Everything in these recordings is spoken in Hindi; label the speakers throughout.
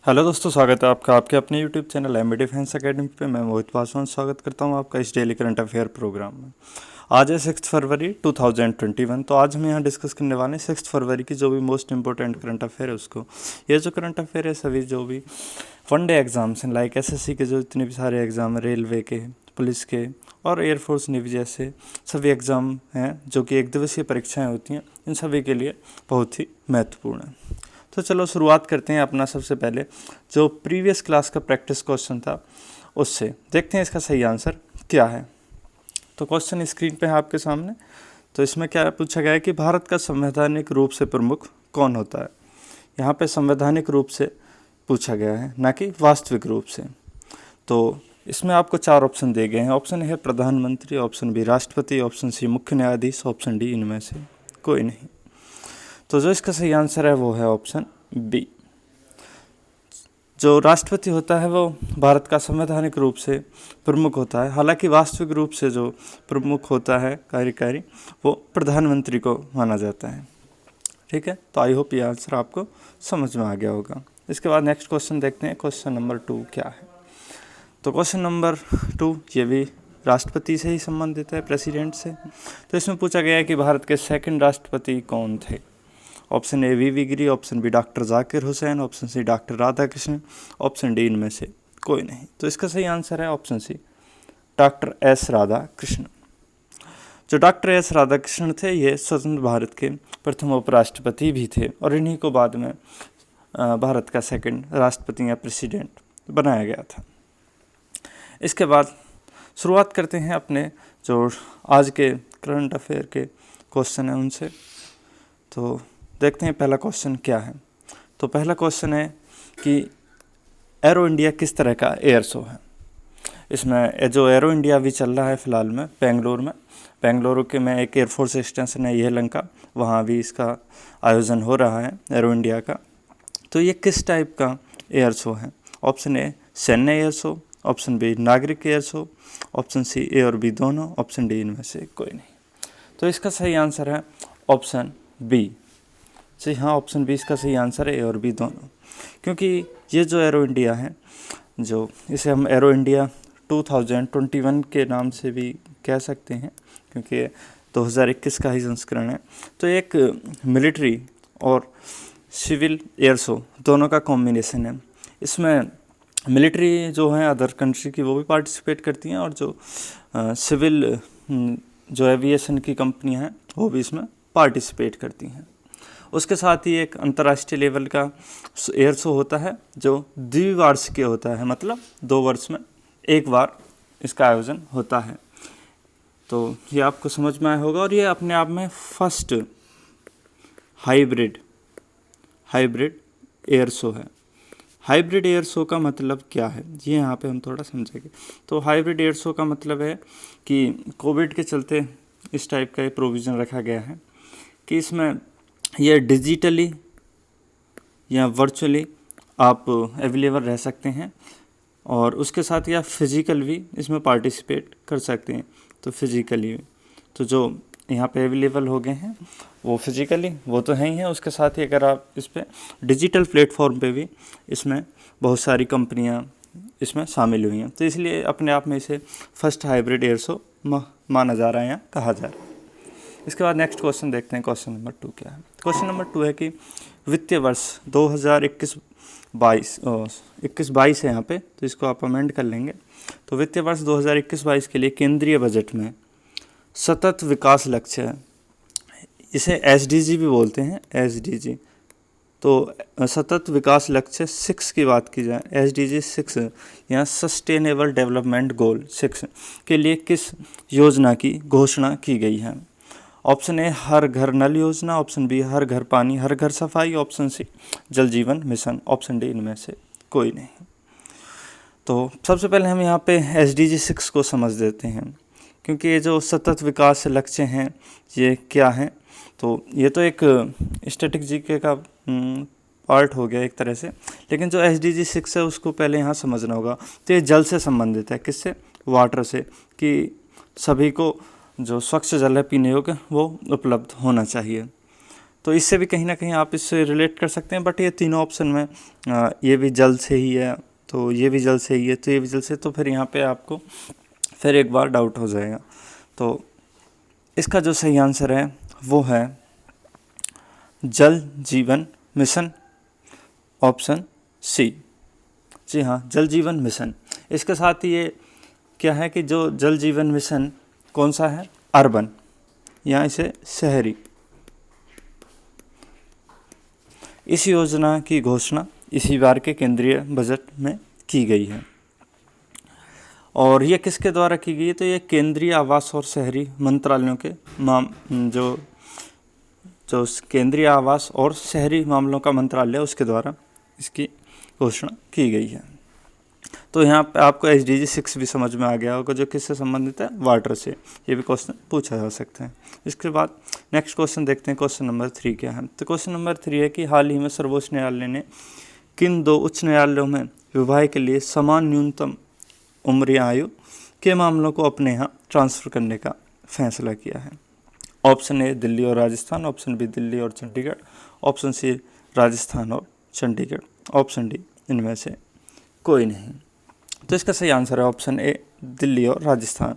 Speaker 1: हेलो दोस्तों, स्वागत है आपका आपके अपने YouTube channel MB defence academy पे। मैं मोहित पासवान स्वागत करता हूं आपका इस डेली करंट अफेयर प्रोग्राम में। आज है 6 फरवरी 2021। तो आज हम यहां डिस्कस करने वाले हैं 6 फरवरी की जो भी मोस्ट इंपॉर्टेंट करंट अफेयर है उसको। ये जो करंट अफेयर है सभी जो भी वनडे एग्जाम्स हैं, लाइक एसएससी के जो इतने भी सारे एग्ज़ाम हैं, रेलवे के, पुलिस के और एयरफोर्स नेवी जैसे सभी एग्ज़ाम हैं जो कि एक दिवसीय परीक्षाएँ होती हैं, इन सभी के लिए बहुत ही महत्वपूर्ण है। तो चलो शुरुआत करते हैं अपना सबसे पहले जो प्रीवियस क्लास का प्रैक्टिस क्वेश्चन था उससे। देखते हैं इसका सही आंसर क्या है। तो क्वेश्चन स्क्रीन पे है आपके सामने। तो इसमें क्या पूछा गया है कि भारत का संवैधानिक रूप से प्रमुख कौन होता है। यहाँ पे संवैधानिक रूप से पूछा गया है, ना कि वास्तविक रूप से। तो इसमें आपको 4 ऑप्शन दिए गए हैं। ऑप्शन ए है प्रधानमंत्री, ऑप्शन बी राष्ट्रपति, ऑप्शन सी मुख्य न्यायाधीश, ऑप्शन डी इनमें से कोई नहीं। तो जो इसका सही आंसर है वो है ऑप्शन बी। जो राष्ट्रपति होता है वो भारत का संवैधानिक रूप से प्रमुख होता है। हालांकि वास्तविक रूप से जो प्रमुख होता है कार्यकारी, वो प्रधानमंत्री को माना जाता है। ठीक है, तो आई होप ये आंसर आपको समझ में आ गया होगा। इसके बाद नेक्स्ट क्वेश्चन देखते हैं। क्वेश्चन नंबर 2 क्या है। तो क्वेश्चन नंबर 2 ये भी राष्ट्रपति से ही संबंधित है, प्रेसिडेंट से। तो इसमें पूछा गया है कि भारत के सेकंड राष्ट्रपति कौन थे। Option A V Giri, option B doctor Zakir Hussain, option C doctor Radhakrishnan, option D इनमें से कोई नहीं। तो इसका सही आंसर है option C, doctor S Radhakrishnan. जो डॉक्टर एस राधाकृष्णन थे ये स्वतंत्र भारत के प्रथम उपराष्ट्रपति भी थे और इन्हीं को बाद में भारत का सेकंड राष्ट्रपति या प्रेसिडेंट बनाया गया था। इसके बाद शुरुआत करते हैं अपने जो आज के करंट अफेयर के क्वेश्चन हैं उनसे। तो देखते हैं पहला क्वेश्चन क्या है। तो पहला क्वेश्चन है कि एरो इंडिया किस तरह का एयर शो है। इसमें जो एरो इंडिया अभी चल रहा है फ़िलहाल में बेंगलुरु के में एक एयरफोर्स स्टेशन है यलहंका, वहाँ भी इसका आयोजन हो रहा है एरो इंडिया का। तो ये किस टाइप का एयर शो है। ऑप्शन ए सैन्य एयर शो, ऑप्शन बी नागरिक एयर शो, ऑप्शन सी ए और बी दोनों, ऑप्शन डी इनमें से कोई नहीं। तो इसका सही आंसर है ऑप्शन बी। जी हाँ, ऑप्शन बी इसका सही आंसर है, ए और बी दोनों। क्योंकि ये जो एरो इंडिया है, जो इसे हम एरो इंडिया 2021 के नाम से भी कह सकते हैं क्योंकि 2021 का ही संस्करण है। तो एक मिलिट्री और सिविल एयर शो दोनों का कॉम्बिनेशन है। इसमें मिलिट्री जो है अदर कंट्री की वो भी पार्टिसिपेट करती हैं और जो सिविल जो एविएशन की कंपनियां हैं वो भी इसमें पार्टिसिपेट करती हैं। उसके साथ ही एक अंतर्राष्ट्रीय लेवल का एयर शो होता है जो द्विवार्षिकीय होता है, मतलब 2 वर्ष में एक बार इसका आयोजन होता है। तो ये आपको समझ में आया होगा और ये अपने आप में फर्स्ट हाइब्रिड एयर शो है। हाइब्रिड एयर शो का मतलब क्या है ये यहाँ पे हम थोड़ा समझेंगे। तो हाइब्रिड एयर शो का मतलब है कि कोविड के चलते इस टाइप का एक प्रोविज़न रखा गया है कि इसमें यह डिजिटली या वर्चुअली आप अवेलेबल रह सकते हैं और उसके साथ ही आप फिज़िकल भी इसमें पार्टिसिपेट कर सकते हैं। तो फिज़िकली तो जो यहाँ पे अवेलेबल हो गए हैं वो फिज़िकली वो तो है ही है, उसके साथ ही अगर आप इस पर डिजिटल प्लेटफॉर्म पे भी इसमें बहुत सारी कंपनियाँ इसमें शामिल हुई हैं। तो इसलिए अपने आप में इसे फर्स्ट हाइब्रिड एयर शो माना जा रहा है या कहा जा रहा है। इसके बाद नेक्स्ट क्वेश्चन देखते हैं। क्वेश्चन नंबर 2 क्या है। क्वेश्चन नंबर 2 है कि वित्तीय वर्ष 2021-22 है यहाँ पे, तो इसको आप अमेंड कर लेंगे। तो वित्तीय वर्ष 2021-22 के लिए केंद्रीय बजट में सतत विकास लक्ष्य है, इसे एसडीजी भी बोलते हैं, एसडीजी। तो सतत विकास लक्ष्य 6 की बात की जाए, एसडीजी 6 या सस्टेनेबल डेवलपमेंट गोल 6 के लिए किस योजना की घोषणा की गई है। ऑप्शन ए हर घर नल योजना, ऑप्शन बी हर घर पानी हर घर सफाई, ऑप्शन सी जल जीवन मिशन, ऑप्शन डी इनमें से कोई नहीं। तो सबसे पहले हम यहाँ पे एसडीजी 6 को समझ देते हैं, क्योंकि ये जो सतत विकास लक्ष्य हैं ये क्या हैं। तो ये तो एक स्टैटिक जीके का पार्ट हो गया एक तरह से, लेकिन जो एसडीजी 6 है उसको पहले यहाँ समझना होगा। तो ये जल से संबंधित है, किससे, वाटर से, कि सभी को जो स्वच्छ जल है पीने योग्य वो उपलब्ध होना चाहिए। तो इससे भी कहीं ना कहीं आप इससे रिलेट कर सकते हैं। बट ये तीनों ऑप्शन में ये भी जल से ही है, तो ये भी जल से ही है, तो ये भी जल से, तो फिर यहाँ पे आपको फिर एक बार डाउट हो जाएगा। तो इसका जो सही आंसर है वो है जल जीवन मिशन, ऑप्शन सी। जी हाँ, जल जीवन मिशन। इसके साथ ही ये क्या है कि जो जल जीवन मिशन कौन सा है, अर्बन, या इसे शहरी। इस योजना की घोषणा इसी बार के केंद्रीय बजट में की गई है। और ये किसके द्वारा की गई है, तो ये केंद्रीय आवास और शहरी मंत्रालयों के जो केंद्रीय आवास और शहरी मामलों का मंत्रालय उसके द्वारा इसकी घोषणा की गई है। तो यहाँ पे आपको SDG 6 भी समझ में आ गया होगा, जो किससे संबंधित है, वाटर से। ये भी क्वेश्चन पूछा जा सकता है। इसके बाद नेक्स्ट क्वेश्चन देखते हैं, क्वेश्चन नंबर 3 क्या है। तो क्वेश्चन नंबर 3 है कि हाल ही में सर्वोच्च न्यायालय ने किन 2 उच्च न्यायालयों में विवाह के लिए समान न्यूनतम उम्र आयु के मामलों को अपने यहाँ ट्रांसफ़र करने का फैसला किया है। ऑप्शन ए दिल्ली और राजस्थान, ऑप्शन बी दिल्ली और चंडीगढ़, ऑप्शन सी राजस्थान और चंडीगढ़, ऑप्शन डी इनमें से कोई नहीं। तो इसका सही आंसर है ऑप्शन ए दिल्ली और राजस्थान।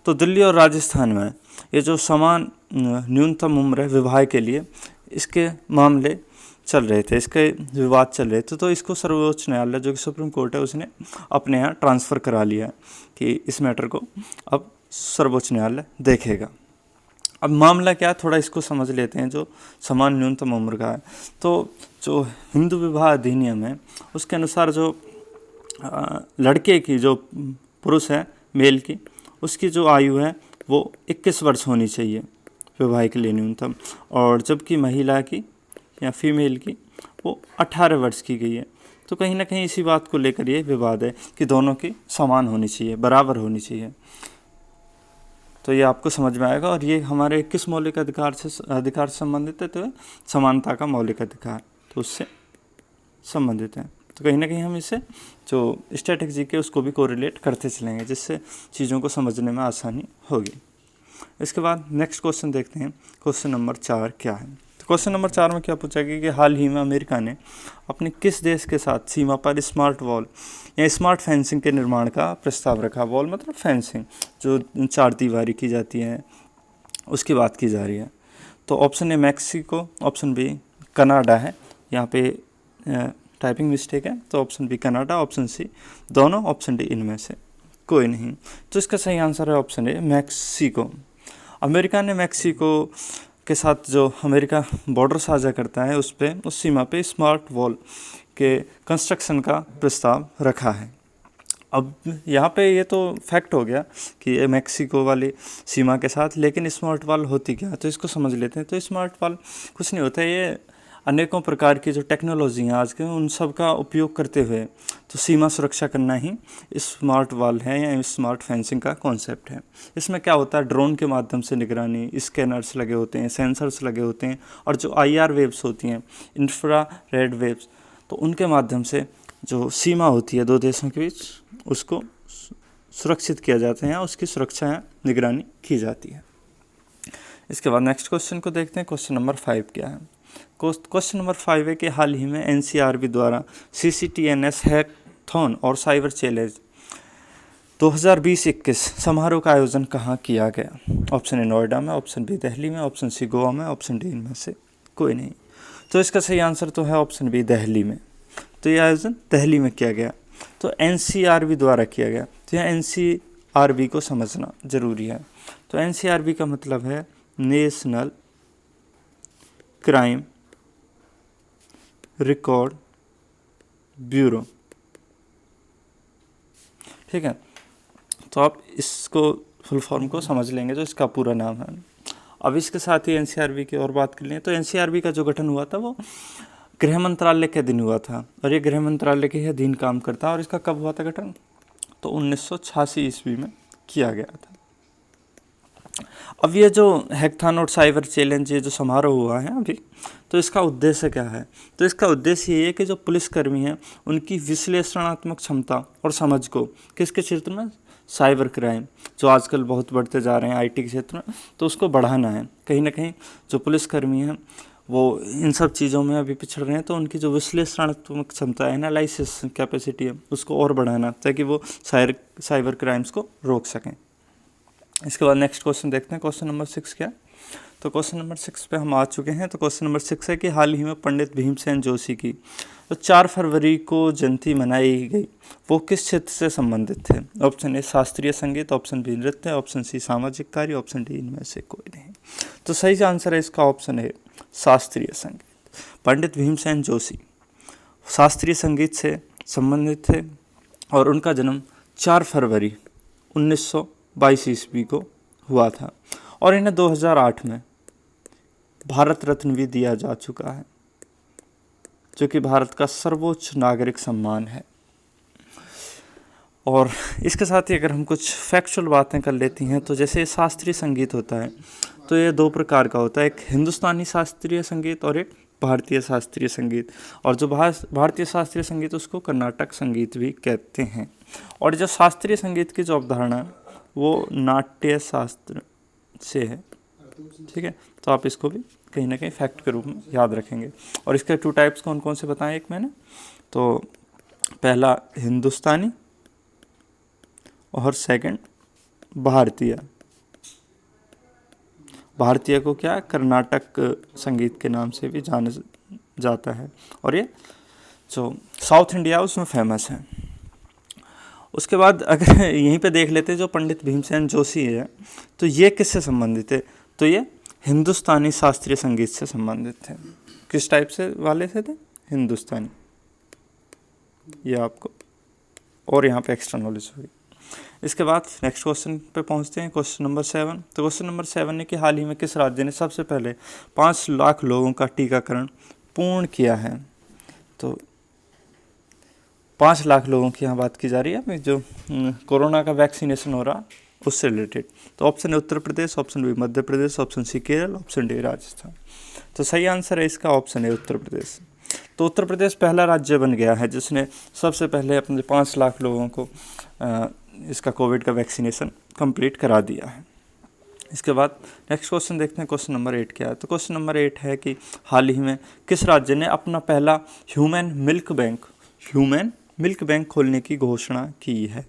Speaker 1: तो दिल्ली और राजस्थान में ये जो समान न्यूनतम उम्र है विवाह के लिए, इसके मामले चल रहे थे, इसके विवाद चल रहे थे। तो इसको सर्वोच्च न्यायालय जो कि सुप्रीम कोर्ट है उसने अपने यहाँ ट्रांसफ़र करा लिया है कि इस मैटर को अब सर्वोच्च न्यायालय देखेगा। अब मामला क्या है, थोड़ा इसको समझ लेते हैं। जो समान न्यूनतम उम्र का है, तो जो हिंदू विवाह अधिनियम है उसके अनुसार जो लड़के की, जो पुरुष है मेल की, उसकी जो आयु है वो 21 वर्ष होनी चाहिए विवाह के लिए न्यूनतम, और जबकि महिला की या फीमेल की वो 18 वर्ष की गई है। तो कहीं ना कहीं इसी बात को लेकर ये विवाद है कि दोनों की समान होनी चाहिए, बराबर होनी चाहिए। तो ये आपको समझ में आएगा। और ये हमारे किस मौलिक अधिकार से संबंधित है, तो समानता का मौलिक अधिकार, तो उससे संबंधित है। तो कहीं ना कहीं हम इसे जो स्टैटिक जीके उसको भी कोरिलेट करते चलेंगे, जिससे चीज़ों को समझने में आसानी होगी। इसके बाद नेक्स्ट क्वेश्चन देखते हैं, क्वेश्चन नंबर 4 क्या है। तो क्वेश्चन नंबर 4 में क्या पूछा गया कि हाल ही में अमेरिका ने अपने किस देश के साथ सीमा पर स्मार्ट वॉल या स्मार्ट फेंसिंग के निर्माण का प्रस्ताव रखा। वॉल मतलब फेंसिंग, जो 4 दीवारी की जाती है, उसकी बात की जा रही है। तो option A Mexico, option B Canada है, यहाँ पे टाइपिंग मिस्टेक है, तो option B Canada, option C दोनों, ऑप्शन डी इनमें से कोई नहीं। तो इसका सही आंसर है ऑप्शन ए मैक्सिको। अमेरिका ने मैक्सिको के साथ जो अमेरिका बॉर्डर साझा करता है उस सीमा पे स्मार्ट वॉल के कंस्ट्रक्शन का प्रस्ताव रखा है। अब यहाँ पे ये तो फैक्ट हो गया कि ये मैक्सिको वाली सीमा के साथ, लेकिन स्मार्ट वॉल होती क्या है, तो इसको समझ लेते हैं। तो स्मार्ट वॉल कुछ नहीं होता, ये अनेकों प्रकार की जो टेक्नोलॉजी हैं आज के, उन सब का उपयोग करते हुए तो सीमा सुरक्षा करना ही स्मार्ट वॉल है या स्मार्ट फेंसिंग का कॉन्सेप्ट है। इसमें क्या होता है, ड्रोन के माध्यम से निगरानी, स्कैनर्स लगे होते हैं, सेंसर्स लगे होते हैं, और जो IR वेव्स होती हैं, इंफ्रारेड वेव्स, तो उनके माध्यम से जो सीमा होती है 2 देशों के बीच उसको सुरक्षित किया जाता है या उसकी सुरक्षा या निगरानी की जाती है। इसके बाद नेक्स्ट क्वेश्चन को देखते हैं, क्वेश्चन नंबर 5 क्या है। क्वेश्चन नंबर 5 है कि हाल ही में NCRB द्वारा CCTNS हैकथॉन और साइबर चैलेंज 2020-21 समारोह का आयोजन कहाँ किया गया। ऑप्शन ए नोएडा में, ऑप्शन बी दिल्ली में, ऑप्शन सी गोवा में, ऑप्शन डी इनमें से कोई नहीं। तो इसका सही आंसर तो है ऑप्शन बी दिल्ली में। तो ये आयोजन दिल्ली में किया गया, तो NCRB द्वारा किया गया। तो यहाँ NCRB को समझना ज़रूरी है। तो NCRB का मतलब है नेशनल क्राइम रिकॉर्ड ब्यूरो, ठीक है। तो आप इसको फुल फॉर्म को समझ लेंगे, जो इसका पूरा नाम है। अब इसके साथ ही NCRB की और बात कर लें, तो NCRB का जो गठन हुआ था वो गृह मंत्रालय के अधीन हुआ था, और ये गृह मंत्रालय के अधीन काम करता है। और इसका कब हुआ था गठन, तो 1986 ईस्वी में किया गया था। अब ये जो हैकथॉन और साइबर चैलेंज, ये जो समारोह हुआ है अभी, तो इसका उद्देश्य क्या है। तो इसका उद्देश्य ये है कि जो पुलिसकर्मी हैं उनकी विश्लेषणात्मक क्षमता और समझ को किसके क्षेत्र में, साइबर क्राइम जो आजकल बहुत बढ़ते जा रहे हैं IT के क्षेत्र में, तो उसको बढ़ाना है। कहीं ना कहीं जो पुलिसकर्मी हैं वो इन सब चीज़ों में अभी पिछड़ रहे हैं, तो उनकी जो विश्लेषणात्मक क्षमता है, एनालिसिस कैपेसिटी है, उसको और बढ़ाना, ताकि वो साइबर क्राइम्स को रोक सकें। इसके बाद नेक्स्ट क्वेश्चन देखते हैं, क्वेश्चन नंबर 6 क्या। तो क्वेश्चन नंबर 6 पे हम आ चुके हैं। तो क्वेश्चन नंबर 6 है कि हाल ही में पंडित भीमसेन जोशी की तो 4 फरवरी को जयंती मनाई गई, वो किस क्षेत्र से संबंधित थे? ऑप्शन ए शास्त्रीय संगीत, ऑप्शन बी नृत्य, ऑप्शन सी सामाजिक कार्य, ऑप्शन डी इनमें से कोई नहीं। तो सही आंसर है इसका ऑप्शन ए शास्त्रीय संगीत। पंडित भीमसेन जोशी शास्त्रीय संगीत से संबंधित थे और उनका जन्म 4 फरवरी 1922 ईस्वी को हुआ था और इन्हें 2008 में भारत रत्न भी दिया जा चुका है, जो कि भारत का सर्वोच्च नागरिक सम्मान है। और इसके साथ ही अगर हम कुछ फैक्चुअल बातें कर लेती हैं, तो जैसे शास्त्रीय संगीत होता है तो ये 2 प्रकार का होता है, एक हिंदुस्तानी शास्त्रीय संगीत और एक भारतीय शास्त्रीय संगीत। और जो भारतीय शास्त्रीय संगीत उसको कर्नाटक संगीत भी कहते हैं। और जो शास्त्रीय संगीत की जो अवधारणा वो नाट्य शास्त्र से है, ठीक है। तो आप इसको भी कहीं ना कहीं फैक्ट के रूप में याद रखेंगे। और इसके 2 टाइप्स कौन कौन से बताएं एक मैंने, तो पहला हिंदुस्तानी और सेकंड भारतीय। भारतीय को क्या कर्नाटक संगीत के नाम से भी जाना जाता है और ये जो साउथ इंडिया उसमें फेमस है। उसके बाद अगर यहीं पे देख लेते जो पंडित भीमसेन जोशी है, तो ये किससे संबंधित है? तो ये हिंदुस्तानी शास्त्रीय संगीत से संबंधित थे। किस टाइप से वाले से थे? हिंदुस्तानी। ये आपको और यहाँ पे एक्स्ट्रा नॉलेज होगी। इसके बाद नेक्स्ट क्वेश्चन पे पहुँचते हैं, क्वेश्चन नंबर 7। तो क्वेश्चन नंबर 7 है कि हाल ही में किस राज्य ने सबसे पहले 5 लाख लोगों का टीकाकरण पूर्ण किया है? तो 5 लाख लोगों की यहाँ बात की जा रही है, जो कोरोना का वैक्सीनेशन हो रहा उससे रिलेटेड। तो ऑप्शन है Uttar Pradesh, option B Madhya Pradesh, option C Kerala, option D Rajasthan. तो सही आंसर है इसका ऑप्शन है उत्तर प्रदेश। तो उत्तर प्रदेश पहला राज्य बन गया है जिसने सबसे पहले अपने 5 लाख लोगों को इसका कोविड का वैक्सीनेशन कंप्लीट करा दिया है। इसके बाद नेक्स्ट क्वेश्चन देखते हैं, क्वेश्चन नंबर 8 क्या है। तो क्वेश्चन नंबर 8 है कि हाल ही में किस राज्य ने अपना पहला ह्यूमन मिल्क बैंक खोलने की घोषणा की है?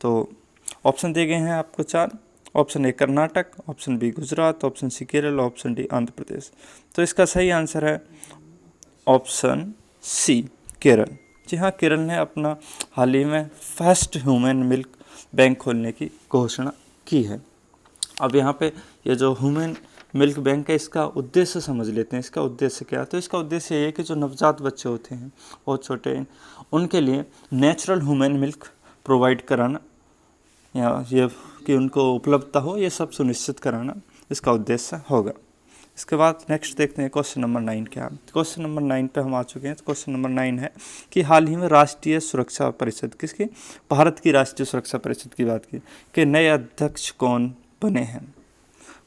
Speaker 1: तो ऑप्शन दिए गए हैं आपको 4। Option A Karnataka, option B Gujarat, option C Kerala, option D Andhra Pradesh. तो इसका सही आंसर है ऑप्शन सी केरल। जी हाँ, केरल ने अपना हाल ही में फर्स्ट ह्यूमन मिल्क बैंक खोलने की घोषणा की है। अब यहाँ पे ये जो ह्यूमन मिल्क बैंक है, इसका उद्देश्य समझ लेते हैं। इसका उद्देश्य क्या है? तो इसका उद्देश्य ये है कि जो नवजात बच्चे होते हैं बहुत छोटे, उनके लिए नेचुरल ह्यूमन मिल्क प्रोवाइड कराना या ये कि उनको उपलब्धता हो, ये सब सुनिश्चित कराना इसका उद्देश्य होगा। इसके बाद नेक्स्ट देखते हैं क्वेश्चन नंबर 9 क्या है। क्वेश्चन नंबर 9 पे हम आ चुके हैं। तो क्वेश्चन नंबर 9 है कि हाल ही में राष्ट्रीय सुरक्षा परिषद किसकी? भारत की राष्ट्रीय सुरक्षा परिषद की बात की कि नए अध्यक्ष कौन बने हैं?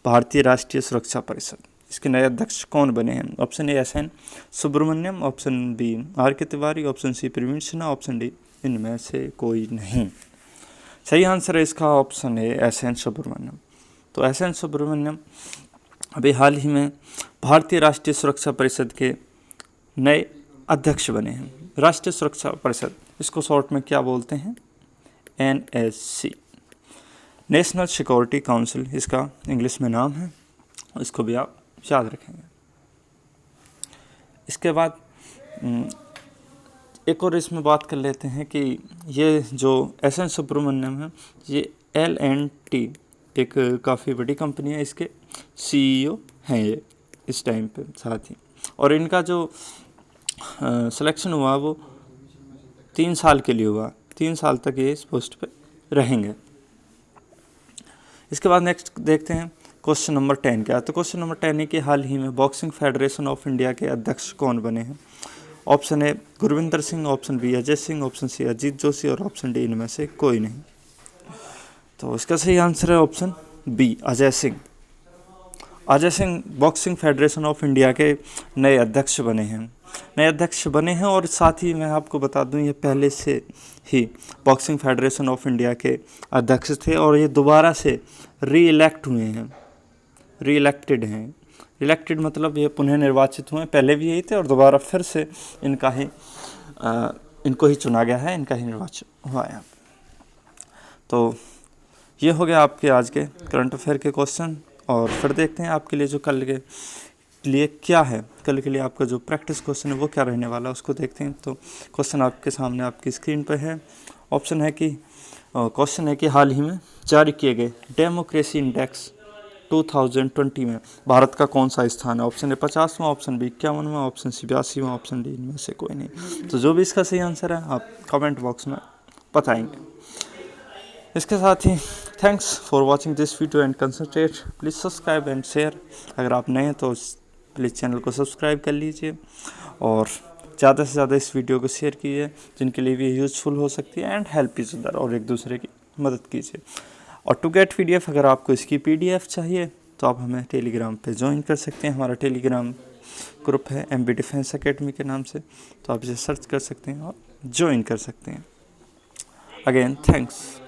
Speaker 1: भारतीय राष्ट्रीय सुरक्षा परिषद, इसके नए अध्यक्ष कौन बने हैं? Option A SN Subramaniam, option B RK Tiwari, option C Praveen Sinha, option D इनमें से कोई नहीं। सही आंसर है इसका ऑप्शन ए SN सुब्रमण्यम। तो SN सुब्रमण्यम अभी हाल ही में भारतीय राष्ट्रीय सुरक्षा परिषद के नए अध्यक्ष बने हैं। राष्ट्रीय सुरक्षा परिषद, इसको शॉर्ट में क्या बोलते हैं? NSC, नेशनल सिक्योरिटी काउंसिल इसका इंग्लिश में नाम है। इसको भी आप याद रखेंगे। इसके बाद एक और इसमें बात कर लेते हैं कि ये जो SN सुब्रमण्यम है, ये L&T एक काफ़ी बड़ी कंपनी है, इसके CEO हैं ये इस टाइम पे साथ ही। और इनका जो सिलेक्शन हुआ वो 3 साल के लिए हुआ। 3 साल तक ये इस पोस्ट पे रहेंगे। इसके बाद नेक्स्ट देखते हैं क्वेश्चन नंबर 10 क्या है। तो क्वेश्चन नंबर 10 है कि हाल ही में बॉक्सिंग फेडरेशन ऑफ इंडिया के अध्यक्ष कौन बने हैं? Option A Gurvinder Singh, option B Ajay Singh, option C Ajit Joshi और ऑप्शन डी इनमें से कोई नहीं। तो इसका सही आंसर है option B Ajay Singh. Ajay Singh boxing federation of India के नए अध्यक्ष बने हैं और साथ ही मैं आपको बता दूं ये पहले से ही बॉक्सिंग फेडरेशन ऑफ इंडिया के अध्यक्ष थे और ये दोबारा से रीइलेक्टेड हैं इलेक्टेड मतलब ये पुनः निर्वाचित हुए, पहले भी यही थे और दोबारा फिर से इनको ही चुना गया है, इनका ही निर्वाचन हुआ है। तो ये हो गया आपके आज के करंट अफेयर के क्वेश्चन। और फिर देखते हैं आपके लिए जो कल के लिए क्या है, कल के लिए आपका जो प्रैक्टिस क्वेश्चन है वो क्या रहने वाला है, उसको देखते हैं। तो क्वेश्चन आपके सामने आपकी स्क्रीन पर है। ऑप्शन है कि क्वेश्चन है कि हाल ही में जारी किए गए डेमोक्रेसी इंडेक्स 2020 में भारत का कौन सा स्थान है। ऑप्शन है 50वां, ऑप्शन बी 51वां, ऑप्शन सी 82वां, ऑप्शन डी इनमें से कोई नहीं। तो जो भी इसका सही आंसर है आप कमेंट बॉक्स में बताएंगे। इसके साथ ही thanks for watching this video and concentrate, please subscribe and share. अगर आप नए हैं तो प्लीज़ चैनल को सब्सक्राइब कर लीजिए और ज़्यादा से ज़्यादा इस वीडियो को शेयर कीजिए, जिनके लिए भी यूजफुल हो सकती है। एंड हेल्प ईच अदर, और एक दूसरे की मदद कीजिए। और टू गेट PDF, अगर आपको इसकी PDF चाहिए तो आप हमें टेलीग्राम पे ज्वाइन कर सकते हैं। हमारा टेलीग्राम ग्रुप है MB डिफेंस एकेडमी के नाम से, तो आप इसे सर्च कर सकते हैं और ज्वाइन कर सकते हैं। Again thanks.